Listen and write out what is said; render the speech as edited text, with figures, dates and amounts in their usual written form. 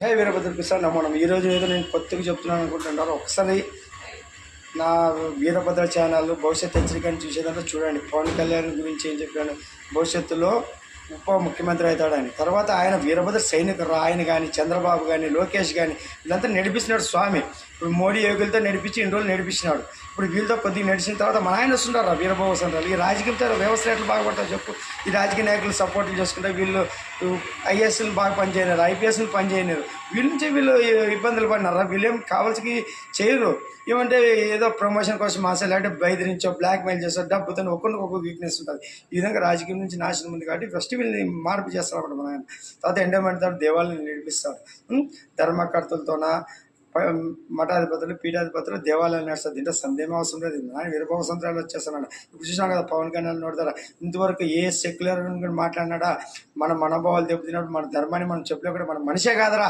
హే వీరభద్ర ప్రసాద్ నమో నమః. ఈరోజు ఏదో నేను కొత్తగా చెప్తున్నాను అనుకుంటున్నారు. ఒకసారి నా వీరభద్ర ఛానల్ భవిష్యత్ హెచ్చరికని చూసేదంతా చూడండి. పవన్ కళ్యాణ్ గురించి ఏం చెప్పాను, భవిష్యత్తులో ఉప ముఖ్యమంత్రి అవుతాడు అని. తర్వాత ఆయన వీరభద్ర సైనికుడు. ఆయన కానీ చంద్రబాబు కానీ లోకేష్ కానీ వీళ్ళంతా నడిపిస్తున్నాడు స్వామి. ఇప్పుడు మోడీ యోగులతో నడిపించి ఇన్ని రోజులు నడిపించినాడు. ఇప్పుడు వీళ్ళతో కొద్దిగా నడిచిన తర్వాత మన ఆయన వస్తుంటారు వీరబాబు సంతాలు. ఈ రాజకీయంతో వ్యవస్థ ఎట్లా బాగుపడతారు చెప్పు. ఈ రాజకీయ నాయకులు సపోర్ట్లు చేసుకుంటే వీళ్ళు ఐఏఎస్లు బాగా పనిచేయనారు, ఐపీఎస్లు పనిచేయనారు. వీళ్ళ నుంచి వీళ్ళు ఇబ్బందులు పడినారా? వీళ్ళేం కావాల్సి చేయరు. ఏమంటే ఏదో ప్రమోషన్ కోసం ఆశ, లేకపోతే బెదిరించో బ్లాక్మెయిల్ చేసో డబ్బుతో ఒక్కొక్క వీక్నెస్ ఉంటుంది. ఈ విధంగా రాజకీయం నుంచి నాశనం ఉంది కాబట్టి ఫస్ట్ వీళ్ళని మార్పు చేస్తారు అన్నమాట మన ఆయన. తర్వాత ఎండోమెంట్ తర్వాత దేవాలయాన్ని నడిపిస్తారు. ధర్మకర్తలతోన మఠాధిపతులు పీఠాధిపతులు దేవాలయాలు నడుస్తుంది. అంటే సందేహం అవసరం లేదు. ఆయన వీరభవ సంవత్సరాలు వచ్చేస్తున్నాడు. ఇప్పుడు చూసినాం కదా పవన్ కళ్యాణ్ నోడతారా, ఇంతవరకు ఏ సెక్యులర్ మాట్లాడినాడా? మన మనోభావాలు దెబ్బతిన్నాడు. మన ధర్మాన్ని మనం చెప్పలేకుండా మన మనిషే కాదరా